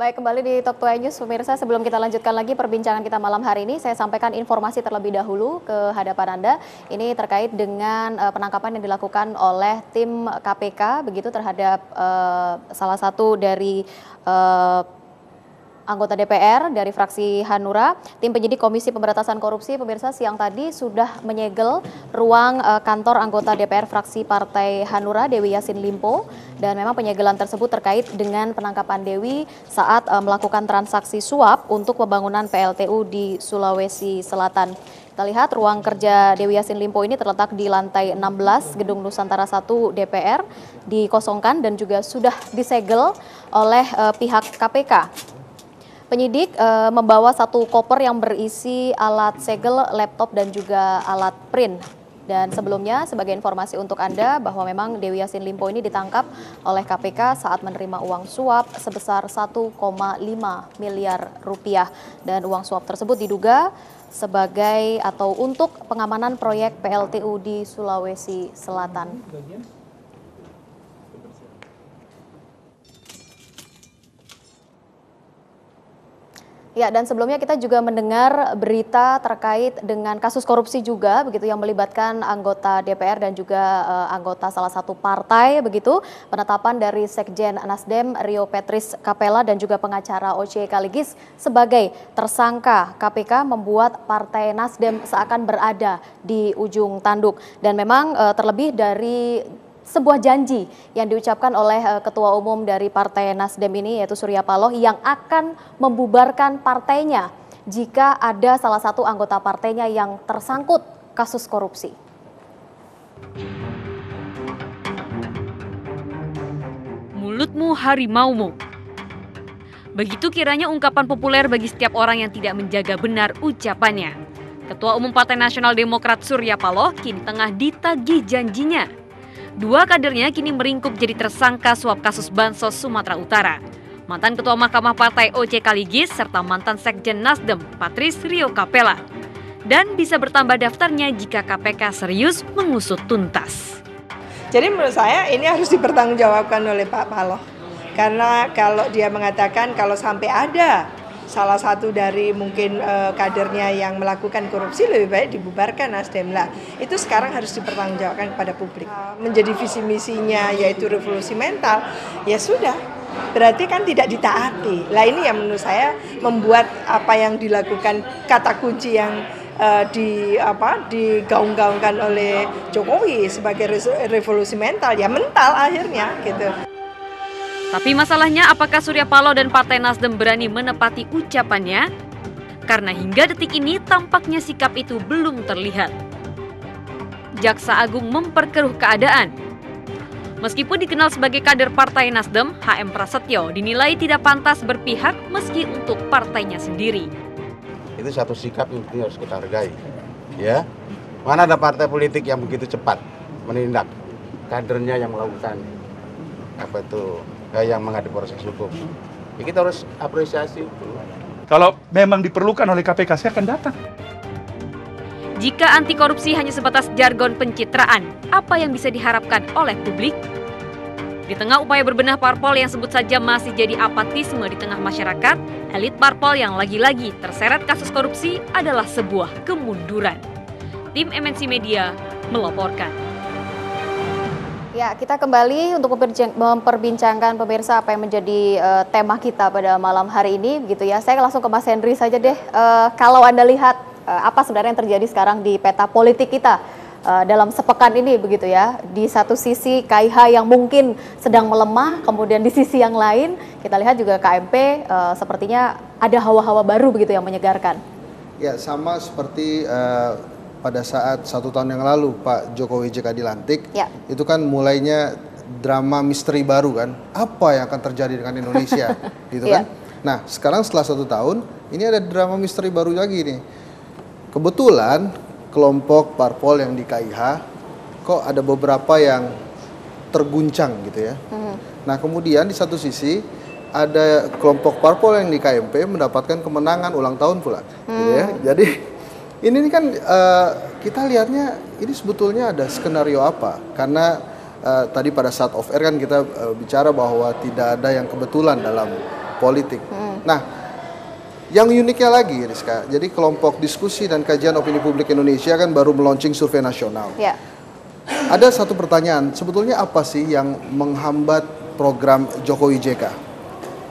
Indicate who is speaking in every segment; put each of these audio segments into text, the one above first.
Speaker 1: Baik, kembali di Talk to News, pemirsa. Sebelum kita lanjutkan lagi perbincangan kita malam hari ini, saya sampaikan informasi terlebih dahulu ke hadapan Anda. Ini terkait dengan penangkapan yang dilakukan oleh tim KPK begitu terhadap salah satu dari anggota DPR dari fraksi Hanura. Tim penyidik Komisi Pemberantasan Korupsi, pemirsa, siang tadi sudah menyegel ruang kantor anggota DPR fraksi Partai Hanura, Dewi Yassin Limpo. Dan memang penyegelan tersebut terkait dengan penangkapan Dewi saat melakukan transaksi suap untuk pembangunan PLTU di Sulawesi Selatan. Kita lihat ruang kerja Dewi Yassin Limpo ini terletak di lantai 16 Gedung Nusantara 1 DPR, dikosongkan dan juga sudah disegel oleh pihak KPK. Penyidik membawa satu koper yang berisi alat segel, laptop, dan juga alat print. Dan sebelumnya, sebagai informasi untuk Anda, bahwa memang Dewi Yassin Limpo ini ditangkap oleh KPK saat menerima uang suap sebesar 1,5 miliar rupiah. Dan uang suap tersebut diduga sebagai atau untuk pengamanan proyek PLTU di Sulawesi Selatan. Ya, dan sebelumnya kita juga mendengar berita terkait dengan kasus korupsi juga begitu yang melibatkan anggota DPR dan juga anggota salah satu partai begitu. Penetapan dari Sekjen Nasdem Rio Petris Kapela dan juga pengacara Oce Kaligis sebagai tersangka KPK membuat Partai Nasdem seakan berada di ujung tanduk. Dan memang terlebih dari sebuah janji yang diucapkan oleh Ketua Umum dari Partai Nasdem ini yaitu Surya Paloh yang akan membubarkan partainya jika ada salah satu anggota partainya yang tersangkut kasus korupsi.
Speaker 2: Mulutmu harimaumu. Begitu kiranya ungkapan populer bagi setiap orang yang tidak menjaga benar ucapannya. Ketua Umum Partai Nasional Demokrat Surya Paloh kini tengah ditagih janjinya. Dua kadernya kini meringkuk jadi tersangka suap kasus Bansos Sumatera Utara. Mantan Ketua Mahkamah Partai Oce Kaligis serta mantan Sekjen Nasdem Patris Rio Kapela. Dan bisa bertambah daftarnya jika KPK serius mengusut tuntas.
Speaker 3: Jadi menurut saya ini harus dipertanggungjawabkan oleh Pak Paloh. Karena kalau dia mengatakan kalau sampai ada salah satu dari mungkin kadernya yang melakukan korupsi, lebih baik dibubarkan Nasdem lah. Itu sekarang harus dipertanggungjawabkan kepada publik. Menjadi visi misinya yaitu revolusi mental, ya sudah. Berarti kan tidak ditaati. Lah ini yang menurut saya membuat apa yang dilakukan kata kunci yang digaung-gaungkan oleh Jokowi sebagai revolusi mental, ya mental akhirnya gitu.
Speaker 2: Tapi masalahnya apakah Surya Paloh dan Partai Nasdem berani menepati ucapannya? Karena hingga detik ini tampaknya sikap itu belum terlihat. Jaksa Agung memperkeruh keadaan. Meskipun dikenal sebagai kader Partai Nasdem, HM Prasetyo dinilai tidak pantas berpihak meski untuk partainya sendiri.
Speaker 4: Itu satu sikap yang harus kita hargai. Ya, mana ada partai politik yang begitu cepat menindak kadernya yang melakukan yang menghadapi proses hukum. Ya, kita harus apresiasi.
Speaker 5: Kalau memang diperlukan oleh KPK, saya akan datang.
Speaker 2: Jika anti korupsi hanya sebatas jargon pencitraan, apa yang bisa diharapkan oleh publik? Di tengah upaya berbenah parpol yang sebut saja masih jadi apatisme di tengah masyarakat, elit parpol yang lagi-lagi terseret kasus korupsi adalah sebuah kemunduran. Tim MNC Media melaporkan.
Speaker 1: Ya, kita kembali untuk memperbincangkan pemirsa apa yang menjadi tema kita pada malam hari ini begitu ya. Saya langsung ke Mas Henry saja deh. Kalau Anda lihat apa sebenarnya yang terjadi sekarang di peta politik kita dalam sepekan ini begitu ya. Di satu sisi KIH yang mungkin sedang melemah, kemudian di sisi yang lain kita lihat juga KMP sepertinya ada hawa-hawa baru begitu yang menyegarkan.
Speaker 6: Ya, sama seperti pada saat 1 tahun yang lalu Pak Jokowi JK dilantik, ya. Itu kan mulainya drama misteri baru kan, apa yang akan terjadi dengan Indonesia, gitu kan? Nah, sekarang setelah 1 tahun, ini ada drama misteri baru lagi nih. Kebetulan kelompok parpol yang di KIH, kok ada beberapa yang terguncang gitu ya. Nah, kemudian di satu sisi ada kelompok parpol yang di KMP mendapatkan kemenangan ulang tahun pula, gitu ya. Jadi ini kan kita lihatnya ini sebetulnya ada skenario apa? Karena tadi pada saat off air kan kita bicara bahwa tidak ada yang kebetulan dalam politik. Nah, yang uniknya lagi, Rizka, jadi kelompok diskusi dan kajian opini publik Indonesia kan baru meluncing survei nasional.
Speaker 1: Ya.
Speaker 6: Ada satu pertanyaan, sebetulnya apa sih yang menghambat program Jokowi JK?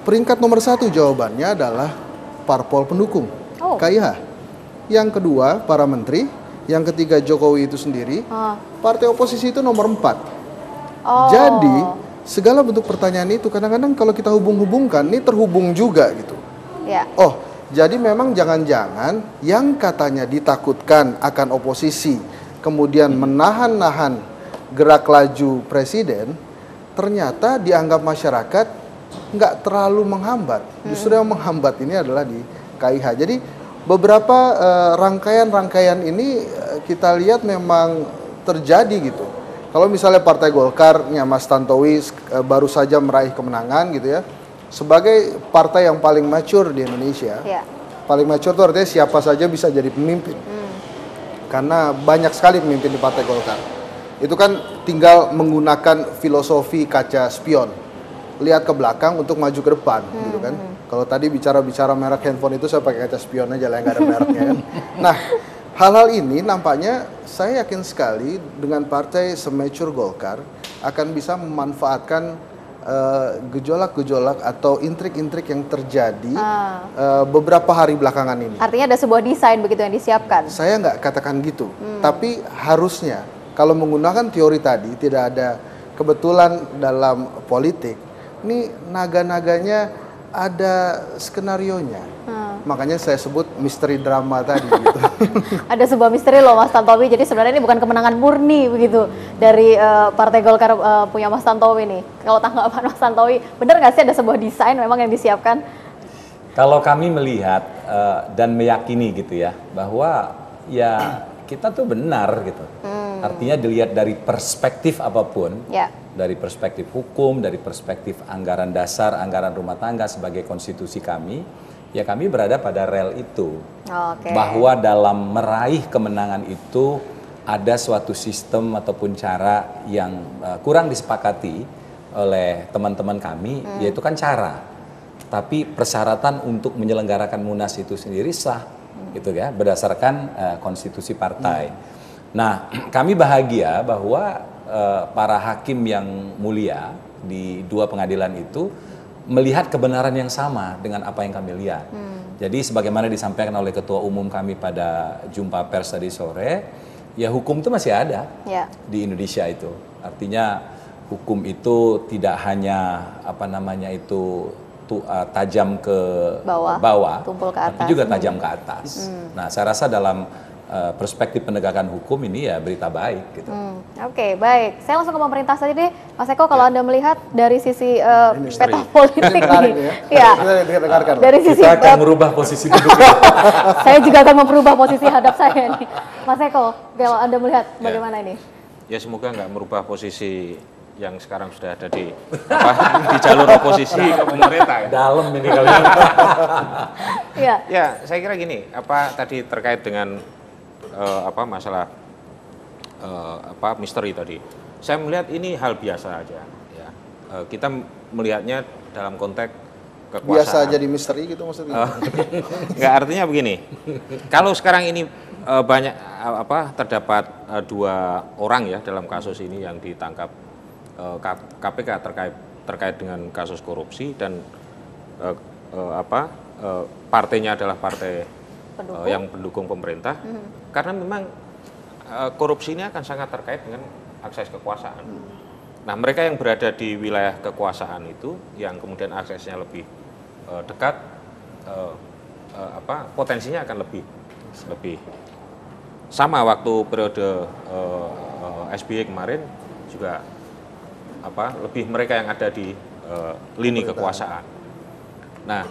Speaker 6: Peringkat nomor 1 jawabannya adalah parpol pendukung, KIH. Yang kedua, para menteri. Yang ketiga, Jokowi itu sendiri. Partai oposisi itu nomor 4. Jadi, segala bentuk pertanyaan itu kadang-kadang kalau kita hubung-hubungkan, ini terhubung juga gitu.
Speaker 1: Ya.
Speaker 6: Oh, jadi memang jangan-jangan yang katanya ditakutkan akan oposisi, kemudian menahan-nahan gerak laju presiden, ternyata dianggap masyarakat nggak terlalu menghambat. Justru yang menghambat ini adalah di KIH. Jadi beberapa rangkaian-rangkaian ini kita lihat memang terjadi gitu. Kalau misalnya Partai Golkarnya Mas Tantowi baru saja meraih kemenangan gitu ya, sebagai partai yang paling mature di Indonesia, paling mature itu artinya siapa saja bisa jadi pemimpin. Karena banyak sekali pemimpin di Partai Golkar. Itu kan tinggal menggunakan filosofi kaca spion. Lihat ke belakang untuk maju ke depan, gitu kan. Kalau tadi bicara-bicara merek handphone itu saya pakai kaca spion aja lah, yang nggak ada mereknya kan. Nah, hal-hal ini nampaknya saya yakin sekali dengan partai semature Golkar akan bisa memanfaatkan gejolak-gejolak atau intrik-intrik yang terjadi beberapa hari belakangan ini.
Speaker 1: Artinya ada sebuah desain begitu yang disiapkan?
Speaker 6: Saya nggak katakan gitu, tapi harusnya kalau menggunakan teori tadi tidak ada kebetulan dalam politik. Ini naga-naganya ada skenarionya. Makanya saya sebut misteri drama tadi gitu.
Speaker 1: Ada sebuah misteri loh Mas Tantowi. Jadi sebenarnya ini bukan kemenangan murni begitu dari Partai Golkar punya Mas Tantowi nih. Kalau tanggapan Mas Tantowi, benar nggak sih ada sebuah desain memang yang disiapkan?
Speaker 7: Kalau kami melihat dan meyakini gitu ya, bahwa ya kita tuh benar gitu. Artinya dilihat dari perspektif apapun, dari perspektif hukum, dari perspektif anggaran dasar, anggaran rumah tangga sebagai konstitusi kami, ya kami berada pada rel itu. Bahwa dalam meraih kemenangan itu ada suatu sistem ataupun cara yang kurang disepakati oleh teman-teman kami, yaitu kan cara. Tapi persyaratan untuk menyelenggarakan Munas itu sendiri sah, gitu ya, berdasarkan konstitusi partai. Nah, kami bahagia bahwa para hakim yang mulia di dua pengadilan itu melihat kebenaran yang sama dengan apa yang kami lihat. Jadi sebagaimana disampaikan oleh Ketua Umum kami pada jumpa pers tadi sore, ya hukum itu masih ada di Indonesia itu. Artinya hukum itu tidak hanya tajam ke bawah,
Speaker 1: tumpul ke atas,
Speaker 7: tapi juga tajam ke atas. Nah, saya rasa dalam perspektif penegakan hukum ini ya berita baik gitu.
Speaker 1: Oke, baik. Saya langsung ke pemerintah saja deh, Mas Eko. Kalau Anda melihat dari sisi peta politik ini, dari sisi
Speaker 7: kita akan merubah posisi duduk.
Speaker 1: Saya juga akan merubah posisi hadap saya nih, Mas Eko. Kalau Anda melihat bagaimana ini?
Speaker 8: Ya semoga nggak merubah posisi yang sekarang sudah ada di jalur oposisi ke pemerintah.
Speaker 7: Dalam ini kali.
Speaker 8: Ya, saya kira gini, tadi terkait dengan masalah misteri tadi. Saya melihat ini hal biasa aja ya. Kita melihatnya dalam konteks kekuasaan.
Speaker 6: Biasa jadi misteri gitu maksudnya.
Speaker 8: Enggak, artinya begini. Kalau sekarang ini banyak terdapat dua orang ya dalam kasus ini yang ditangkap KPK terkait dengan kasus korupsi dan partainya adalah partai yang pendukung pemerintah, karena memang korupsi ini akan sangat terkait dengan akses kekuasaan. Nah, mereka yang berada di wilayah kekuasaan itu, yang kemudian aksesnya lebih dekat, potensinya akan lebih sama waktu periode SBY kemarin juga lebih mereka yang ada di lini kekuasaan. Nah,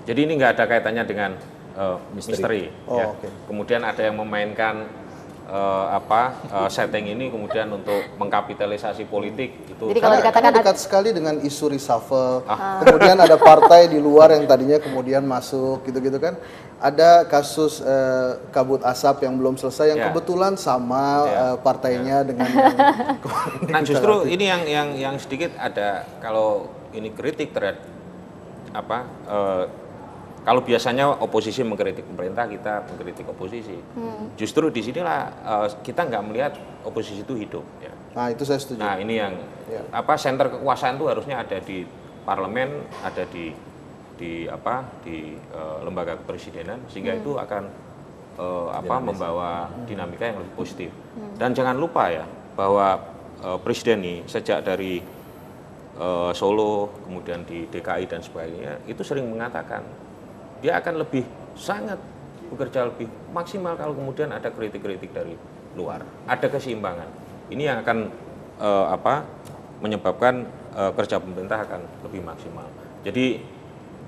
Speaker 8: jadi ini nggak ada kaitannya dengan misteri. Ya. Kemudian ada yang memainkan setting ini kemudian untuk mengkapitalisasi politik itu.
Speaker 1: Jadi kalau dikatakan
Speaker 6: dekat sekali dengan isu reshuffle. Kemudian ada partai di luar yang tadinya kemudian masuk gitu-gitu kan. Ada kasus kabut asap yang belum selesai yang kebetulan sama partainya dengan yang
Speaker 8: nah, justru ini yang sedikit ada, kalau ini kritik terhadap kalau biasanya oposisi mengkritik pemerintah, kita mengkritik oposisi. Justru di sinilah kita nggak melihat oposisi itu hidup. Ya.
Speaker 6: Nah itu saya setuju.
Speaker 8: Nah ini yang senter kekuasaan itu harusnya ada di parlemen, ada di lembaga kepresidenan, sehingga itu akan membawa dinamika yang lebih positif. Dan jangan lupa ya bahwa presiden ini sejak dari Solo, kemudian di DKI dan sebagainya, itu sering mengatakan dia akan bekerja lebih maksimal kalau kemudian ada kritik-kritik dari luar, ada keseimbangan. Ini yang akan menyebabkan kerja pemerintah akan lebih maksimal. Jadi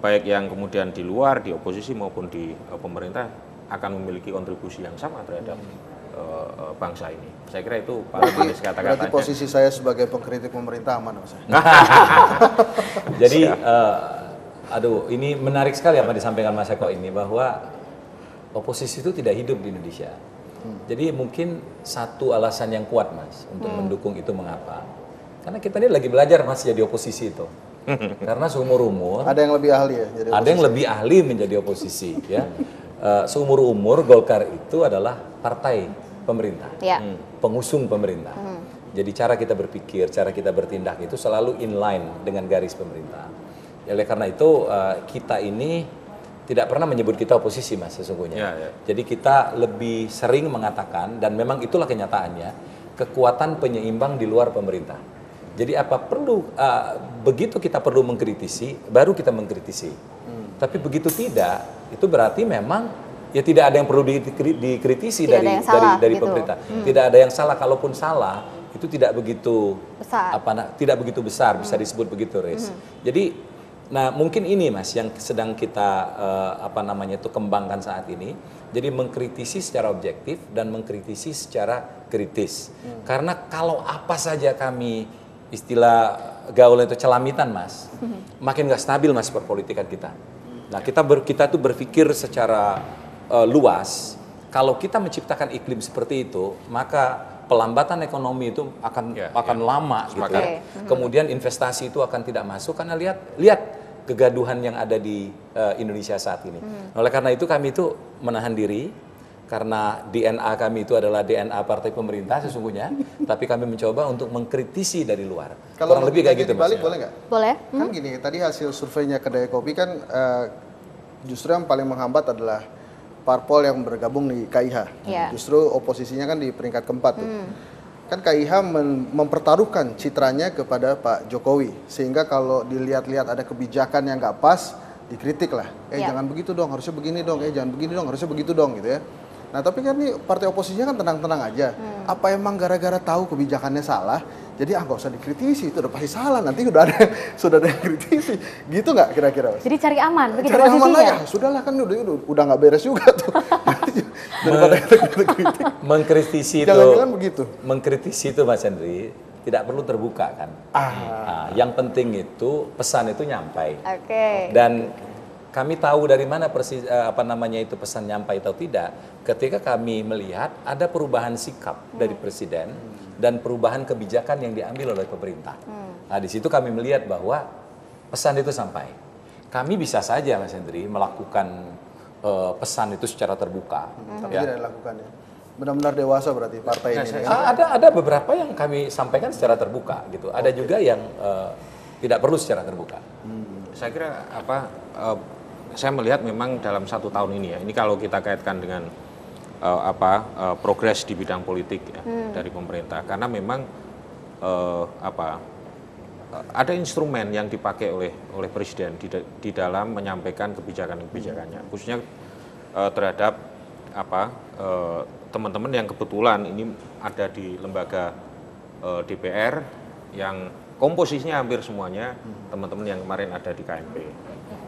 Speaker 8: baik yang kemudian di luar, di oposisi maupun di pemerintah akan memiliki kontribusi yang sama terhadap bangsa ini. Saya kira itu Pak Manis kata-katanya.
Speaker 6: Berarti posisi saya sebagai pengkritik pemerintah aman, Mas.
Speaker 7: Jadi ini menarik sekali apa disampaikan Mas Eko ini, bahwa oposisi itu tidak hidup di Indonesia. Jadi mungkin satu alasan yang kuat Mas untuk mendukung itu mengapa? Karena kita ini lagi belajar Mas jadi oposisi itu. Karena seumur umur
Speaker 6: ada yang lebih ahli ya jadi oposisi.
Speaker 7: Ada yang lebih ahli menjadi oposisi ya. Seumur umur Golkar itu adalah partai pemerintah, pengusung pemerintah. Jadi cara kita berpikir, cara kita bertindak itu selalu inline dengan garis pemerintah. Oleh karena itu kita ini tidak pernah menyebut kita oposisi Mas sesungguhnya. Jadi kita lebih sering mengatakan, dan memang itulah kenyataannya, kekuatan penyeimbang di luar pemerintah. Jadi begitu kita perlu mengkritisi, baru kita mengkritisi. Tapi begitu tidak, itu berarti memang ya tidak ada yang perlu dikritisi dari pemerintah. Tidak ada yang salah, kalaupun salah itu tidak begitu besar, bisa disebut begitu, Riz. Jadi mungkin ini Mas yang sedang kita kembangkan saat ini. Jadi mengkritisi secara objektif dan mengkritisi secara kritis. Karena kalau apa saja kami istilah gaul itu celamitan Mas, makin nggak stabil Mas perpolitikan kita. Nah kita tuh berpikir secara luas. Kalau kita menciptakan iklim seperti itu, maka pelambatan ekonomi itu akan lama gitu ya. Kemudian investasi itu akan tidak masuk karena lihat kegaduhan yang ada di Indonesia saat ini. Oleh karena itu kami itu menahan diri, karena DNA kami itu adalah DNA partai pemerintah sesungguhnya, tapi kami mencoba untuk mengkritisi dari luar.
Speaker 6: Kalau
Speaker 7: kurang lebih kayak gitu
Speaker 6: balik boleh nggak?
Speaker 1: Boleh.
Speaker 6: Kan gini, tadi hasil surveinya Kedai Kopi kan justru yang paling menghambat adalah parpol yang bergabung di KIH. Justru oposisinya kan di peringkat keempat tuh. Kan KIH mempertaruhkan citranya kepada Pak Jokowi, sehingga kalau dilihat-lihat ada kebijakan yang nggak pas, dikritik lah. Jangan begitu dong, harusnya begini dong. Jangan begini dong, harusnya begitu dong gitu ya. Nah tapi kan nih partai oposisinya kan tenang-tenang aja. Apa emang gara-gara tahu kebijakannya salah, jadi nggak usah dikritisi, itu udah pasti salah, nanti sudah ada yang kritisi, gitu nggak kira-kira Mas?
Speaker 1: Jadi cari aman, begitu
Speaker 6: cari
Speaker 1: posisinya?
Speaker 6: Aman aja, sudahlah kan udah nggak beres juga tuh. Daripada kita kritik.
Speaker 7: Mengkritisi itu,
Speaker 6: jangan-jangan begitu.
Speaker 7: Mengkritisi itu Mas Henry tidak perlu terbuka kan. Yang penting itu pesan itu nyampai. Dan kami tahu dari mana persis itu pesan nyampai atau tidak ketika kami melihat ada perubahan sikap dari presiden dan perubahan kebijakan yang diambil oleh pemerintah. Nah di situ kami melihat bahwa pesan itu sampai. Kami bisa saja Mas Henry melakukan pesan itu secara terbuka.
Speaker 6: Tapi tidak dilakukan ya. Benar-benar dewasa berarti partai ini.
Speaker 7: Ada beberapa yang kami sampaikan secara terbuka gitu. Ada juga yang tidak perlu secara terbuka.
Speaker 8: Saya kira saya melihat memang dalam 1 tahun ini ya. Ini kalau kita kaitkan dengan progres di bidang politik ya, dari pemerintah. Karena memang ada instrumen yang dipakai oleh presiden di dalam menyampaikan kebijakannya, khususnya terhadap teman-teman yang kebetulan ini ada di lembaga DPR yang komposisinya hampir semuanya teman-teman yang kemarin ada di KMP.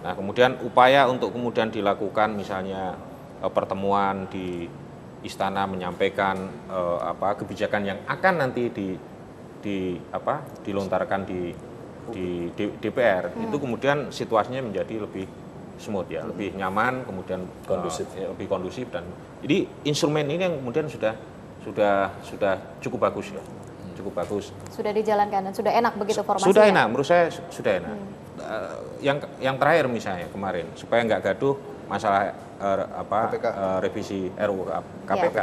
Speaker 8: Nah kemudian upaya untuk kemudian dilakukan misalnya pertemuan di istana menyampaikan kebijakan yang akan nanti dilontarkan di DPR itu kemudian situasinya menjadi lebih smooth ya, lebih nyaman, kemudian lebih kondusif, dan jadi instrumen ini yang kemudian sudah cukup bagus ya, cukup bagus.
Speaker 1: Sudah dijalankan dan sudah enak begitu formasinya.
Speaker 8: Sudah enak, menurut saya sudah enak. yang terakhir misalnya kemarin supaya nggak gaduh masalah revisi RUU KPK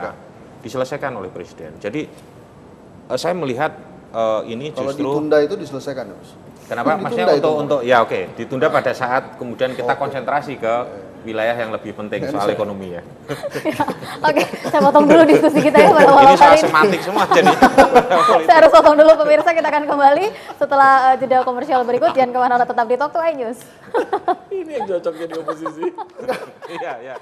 Speaker 8: diselesaikan oleh Presiden. Jadi saya melihat ini
Speaker 6: kalau
Speaker 8: justru
Speaker 6: ditunda itu diselesaikan, Mas.
Speaker 8: Kenapa? Maksudnya untuk ya oke, ditunda pada saat kemudian kita konsentrasi ke wilayah yang lebih penting soal ekonomi ya.
Speaker 1: Oke, saya potong dulu diskusi kita ya pada malam
Speaker 8: ini soal
Speaker 1: hari ini.
Speaker 8: semantik semua jadi.
Speaker 1: Saya harus potong dulu pemirsa, kita akan kembali setelah jeda komersial berikut. Jangan kemana-mana, tetap di Talk to iNews.
Speaker 7: Ini yang cocok jadi oposisi.
Speaker 8: Iya.